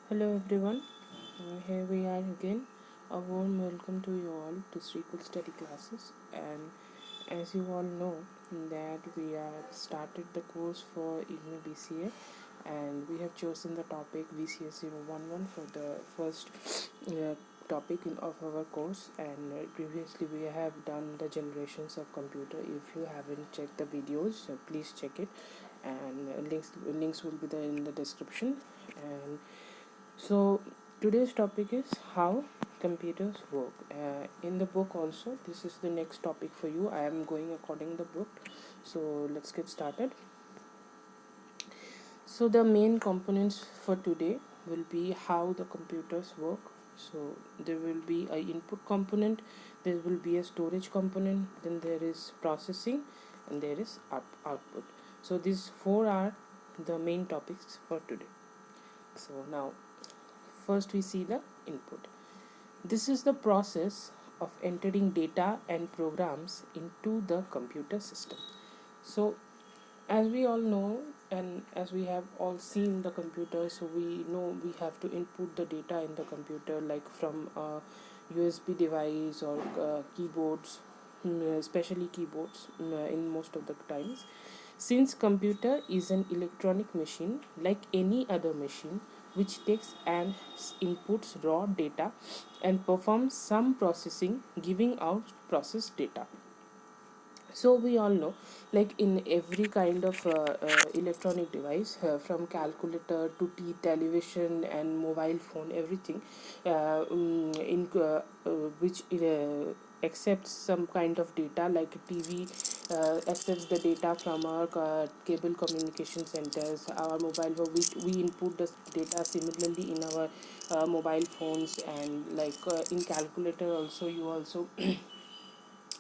Hello everyone, here we are again. A warm welcome to you all to Srikul Study Classes. And as you all know, that we have started the course for IGNOU BCA, and we have chosen the topic BCS-011 for the first topic of our course. And previously we have done the generations of computer. If you haven't checked the videos, please check it, and links will be there in the description. And so today's topic is how computers work. In the book also, this is the next topic for you. I am going according the book. So let's get started. So the main components for today will be how the computers work. So there will be a input component, there will be a storage component, then there is processing, and there is output. So these four are the main topics for today. So now first we see the input. This is the process of entering data and programs into the computer system. So as we all know, and as we have all seen the computer, so we know we have to input the data in the computer, like from a USB device or keyboards, especially keyboards in most of the times. Since computer is an electronic machine like any other machine, which takes and inputs raw data and performs some processing, giving out processed data. So we all know, like in every kind of electronic device, from calculator to television and mobile phone, everything in which accepts some kind of data, like TV accepts the data from our cable communication centers, our mobile phone, we input the data similarly in our mobile phones. And like in calculator also, you also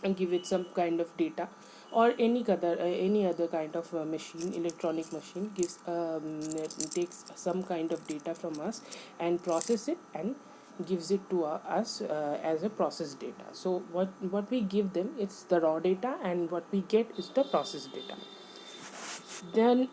and give it some kind of data, or any other kind of machine, electronic machine gives takes some kind of data from us and process it and gives it to us as a processed data. So what we give them, it's the raw data, and what we get is the processed data. Then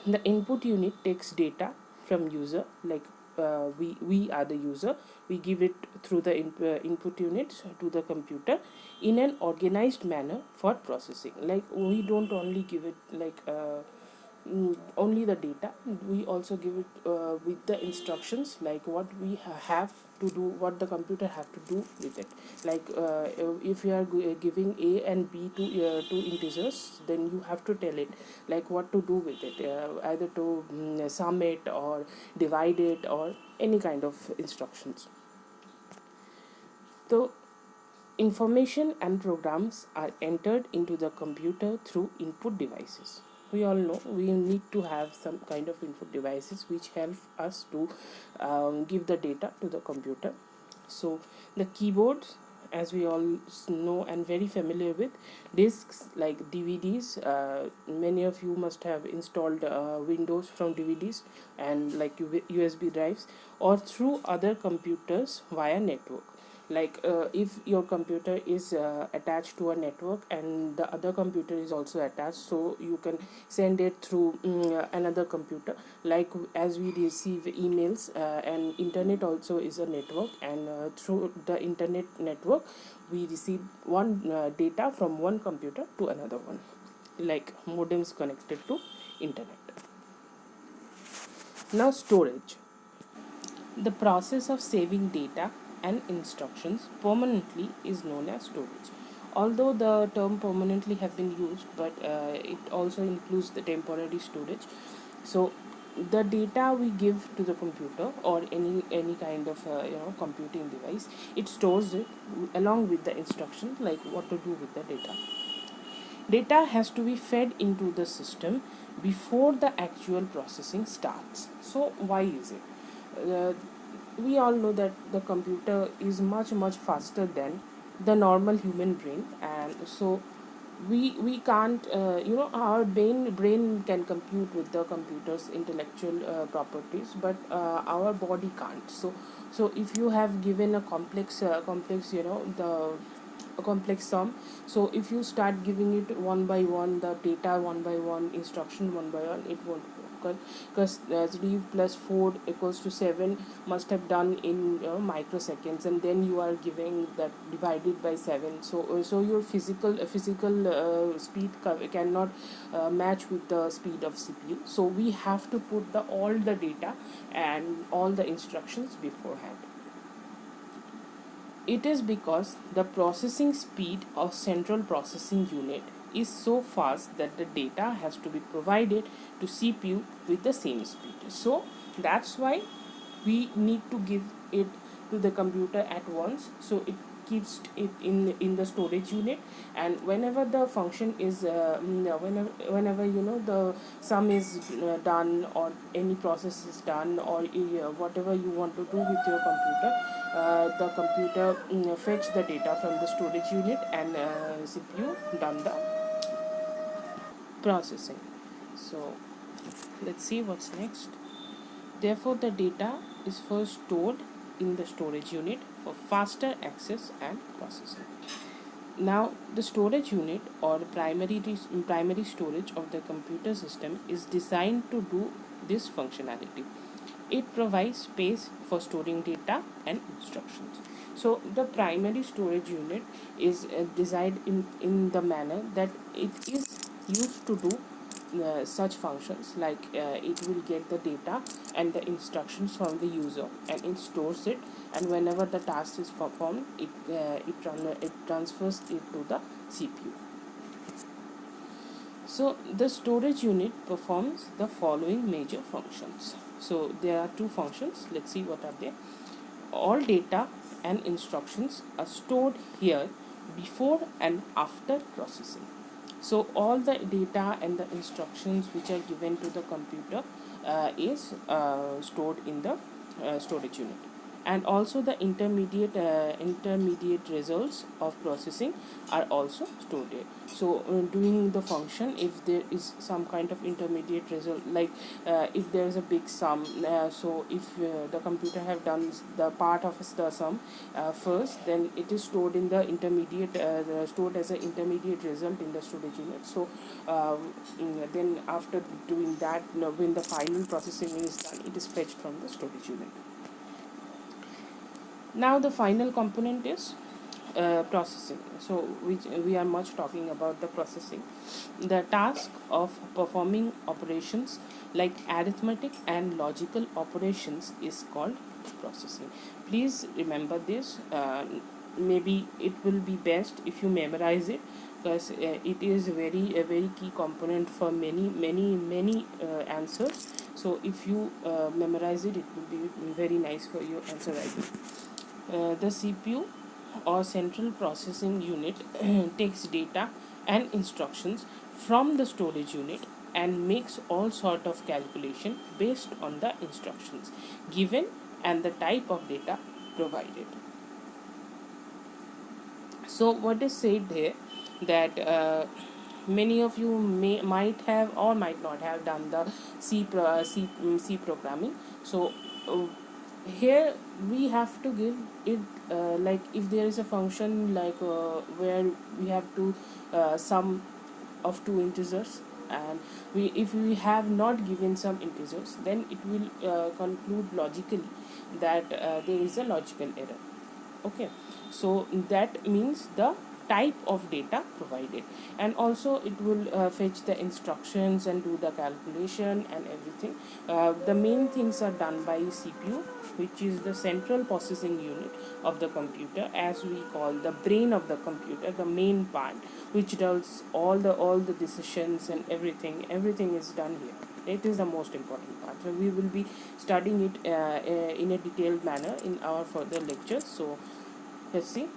the input unit takes data from user, like we are the user. We give it through the input unit to the computer in an organized manner for processing. Like we don't only give it like only the data, we also give it with the instructions, like what we have to do, what the computer have to do with it. Like if you are giving a and b to two integers, then you have to tell it like what to do with it, either to sum it or divide it or any kind of instructions. So information and programs are entered into the computer through input devices. We all know we need to have some kind of input devices which help us to give the data to the computer. So the keyboards, as we all know and very familiar with, discs like DVDs. Many of you must have installed Windows from DVDs, and like USB drives, or through other computers via network. Like if your computer is attached to a network and the other computer is also attached, so you can send it through another computer. Like as we receive emails, and internet also is a network, and through the internet network we receive one data from one computer to another one, like modems connected to internet. Now storage. The process of saving data and instructions permanently is known as storage. Although the term permanently have been used, but it also includes the temporary storage. So the data we give to the computer or any kind of computing device, it stores it along with the instructions, like what to do with the data. Data has to be fed into the system before the actual processing starts. So why is it? We all know that the computer is much faster than the normal human brain, and so we can't our brain can compute with the computer's intellectual properties, but our body can't. So if you have given a complex the a complex sum, so if you start giving it one by one, the data one by one, instruction one by one, it won't work. because 3 plus 4 equals to 7 must have done in microseconds, and then you are giving that divided by 7. So your physical speed cannot match with the speed of CPU. So we have to put all the data and all the instructions beforehand. It is because the processing speed of central processing unit is so fast that the data has to be provided to CPU with the same speed. So that's why we need to give it to the computer at once, so it keeps it in the storage unit, and whenever the function is whenever the sum is done, or any process is done, or whatever you want to do with your computer, the computer fetch the data from the storage unit, and CPU done the processing. So let's see what's next. Therefore, the data is first stored in the storage unit for faster access and processing. Now, the storage unit, or primary storage of the computer system, is designed to do this functionality. It provides space for storing data and instructions. So the primary storage unit is designed in the manner that it is used to do such functions, like it will get the data and the instructions from the user, and it stores it, and whenever the task is performed, it transfers it to the CPU. So the storage unit performs the following major functions. So there are two functions. Let's see what are they. All data and instructions are stored here before and after processing. So all the data and the instructions which are given to the computer is stored in the storage unit, and also the intermediate results of processing are also stored there. So doing the function, if there is some kind of intermediate result, like if there is a big sum, so if the computer have done the part of the sum first, then it is stored in the stored as an intermediate result in the storage unit. So then after doing that, when the final processing is done, it is fetched from the storage unit. Now the final component is processing. So we are much talking about the processing. The task of performing operations like arithmetic and logical operations is called processing. Please remember this. Maybe it will be best if you memorize it, because it is a very key component for many answers. So if you memorize it, it will be very nice for your answer writing. The CPU, or central processing unit, takes data and instructions from the storage unit and makes all sort of calculation based on the instructions given and the type of data provided. So what is said here, that many of you might have or might not have done the C programming. So here we have to give it like if there is a function like where we have to sum of two integers, and if we have not given some integers, then it will conclude logically that there is a logical error. Okay, so that means the type of data provided, and also it will fetch the instructions and do the calculation and everything. The main things are done by CPU, which is the central processing unit of the computer, as we call the brain of the computer, the main part which does all the decisions and everything is done here. It is the most important part. So we will be studying it in a detailed manner in our further lectures. So let's see.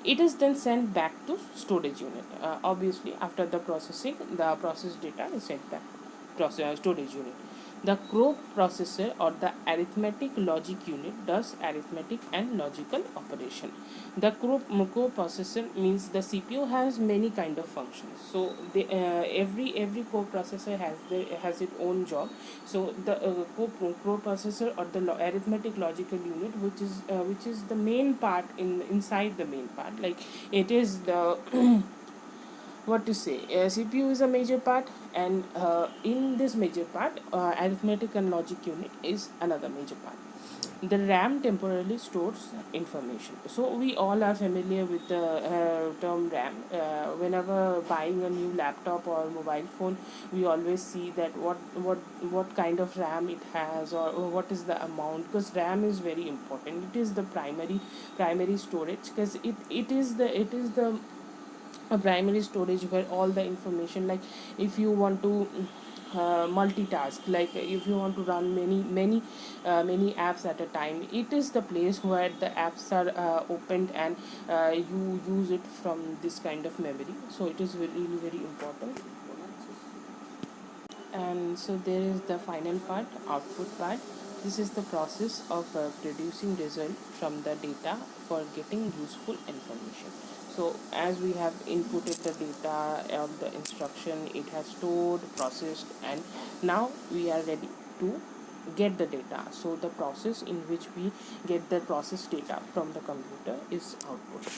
It is then sent back to storage unit. Obviously, after the processing, the processed data is sent back to storage unit. The processor, or the arithmetic logic unit, does arithmetic and logical operation. The processor means the CPU has many kind of functions. So every processor has its own job. So the processor, or the arithmetic logical unit, which is the main part inside the main part, like it is the what to say, CPU is a major part, and in this major part, arithmetic and logic unit is another major part. The RAM temporarily stores information. So we all are familiar with the term RAM. Whenever buying a new laptop or mobile phone, we always see that what kind of RAM it has, or what is the amount, because RAM is very important. It is the primary storage, because it is the a primary storage where all the information, like if you want to multitask, like if you want to run many apps at a time, it is the place where the apps are opened, and you use it from this kind of memory. So it is really very important. And so there is the final part, output part. This is the process of producing result from the data for getting useful information. So as we have inputted the data of the instruction, it has stored, processed, and now we are ready to get the data. So the process in which we get the processed data from the computer is output.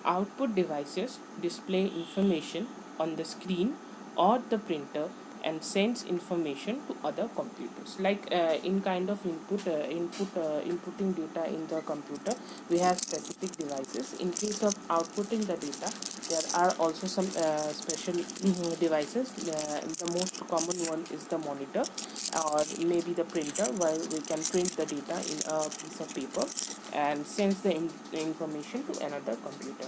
Output devices display information on the screen or the printer and sends information to other computers. Like in kind of inputting data in the computer, we have specific devices. In case of outputting the data, there are also some special devices. The most common one is the monitor, or maybe the printer, where we can print the data in a piece of paper and sends the information to another computer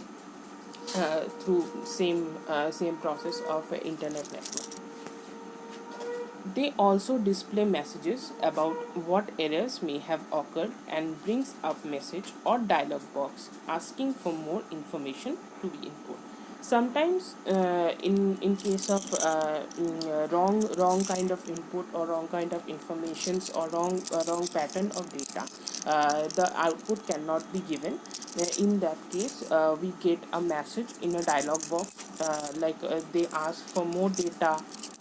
through same process of internet network. They also display messages about what errors may have occurred and brings up message or dialog box asking for more information to be input. Sometimes in case of wrong kind of input, or wrong kind of informations, or wrong pattern of data, the output cannot be given. In that case, we get a message in a dialog box, they ask for more data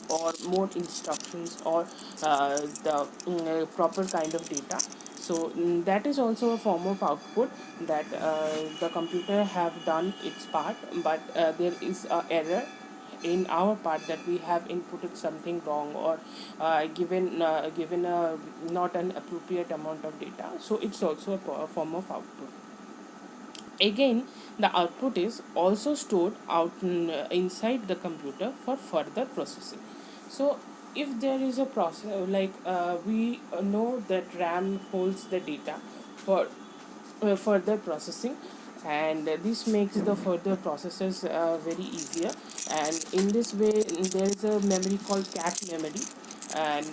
or more instructions, or the proper kind of data. So that is also a form of output, that the computer have done its part, but there is a error in our part, that we have inputted something wrong, or given a not an appropriate amount of data. So it's also a form of output. Again, the output is also stored inside the computer for further processing. So if there is a process, we know that RAM holds the data for further processing, and this makes the further processes very easier. And in this way, there is a memory called cache memory, and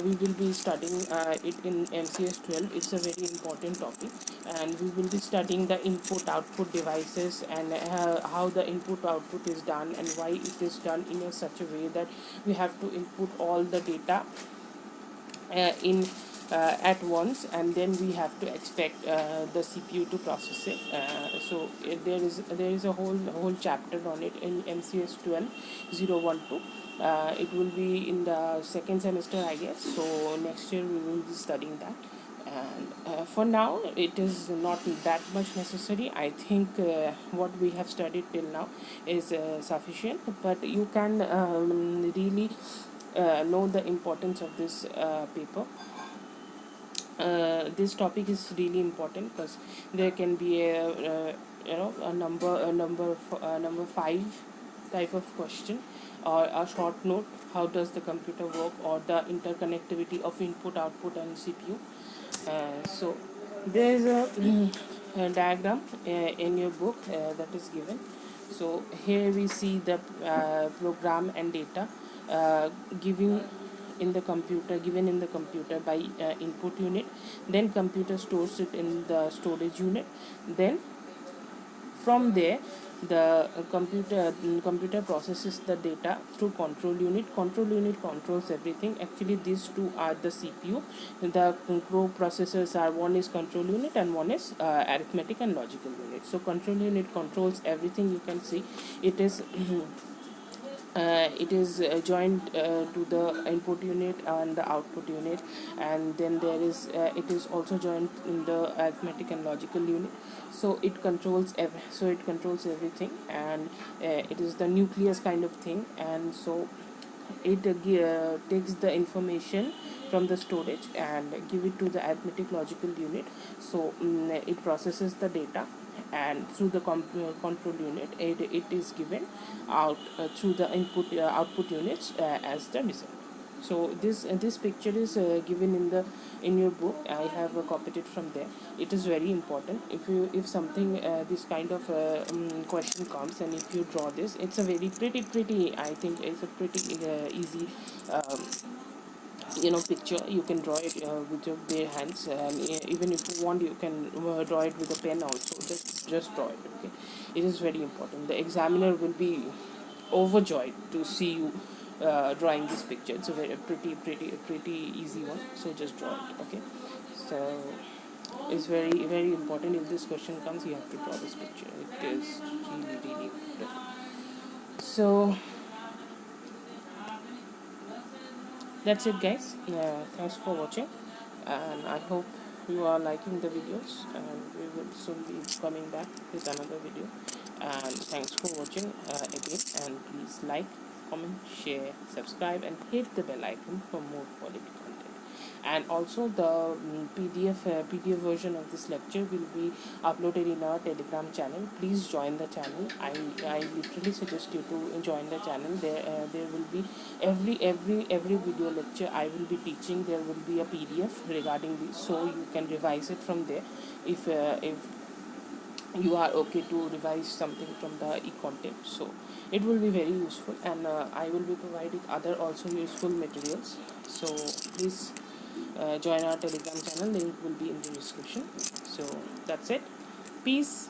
we will be studying it in MCS 12. It's a very important topic, and we will be studying the input output devices, and how the input output is done, and why it is done in a such a way that we have to input all the data in at once, and then we have to expect the CPU to process it. There is a whole chapter on it in MCS 12 012. It will be in the second semester, I guess. So next year we will be studying that. And for now, it is not that much necessary. I think what we have studied till now is sufficient, but you can really know the importance of this paper. This topic is really important, because there can be a number 5 type of question, or a short note, how does the computer work, or the interconnectivity of input output and CPU. So there is a diagram in your book that is given. So here we see the program and data giving given in the computer by input unit. Then computer stores it in the storage unit. Then from there, the computer processes the data through control unit. Control unit controls everything. Actually, these two are the CPU. The processors are, one is control unit and one is arithmetic and logical unit. So control unit controls everything. You can see it is it is joined to the input unit and the output unit, and then there is it is also joined in the arithmetic and logical unit. So it controls everything, and it is the nucleus kind of thing. And so it takes the information from the storage and give it to the arithmetic logical unit. So it processes the data, and through the control unit, it is given out through the input output units as the result. So this picture is given in your book. I have copied it from there. It is very important. If something this kind of question comes, and if you draw this, it's a very pretty, I think it's a pretty easy picture. You can draw it with your bare hands, and even if you want, you can draw it with a pen also. Just draw it. Okay, it is very important. The examiner will be overjoyed to see you drawing this picture. It's a very pretty easy one. So just draw it. Okay, so it's very important. If this question comes, you have to draw this picture. It is really important. So that's it, guys. Thanks for watching, and I hope you are liking the videos, and we will soon be coming back with another video. And thanks for watching again, and please like, comment, share, subscribe, and hit the bell icon for more quality content. And also the PDF version of this lecture will be uploaded in our Telegram channel. Please join the channel. I literally suggest you to join the channel. There will be every video lecture I will be teaching. There will be a PDF regarding this, so you can revise it from there. If you are okay to revise something from the e-content, so it will be very useful. And I will be providing other also useful materials. So please join our Telegram channel. Link will be in the description. So that's it. Peace.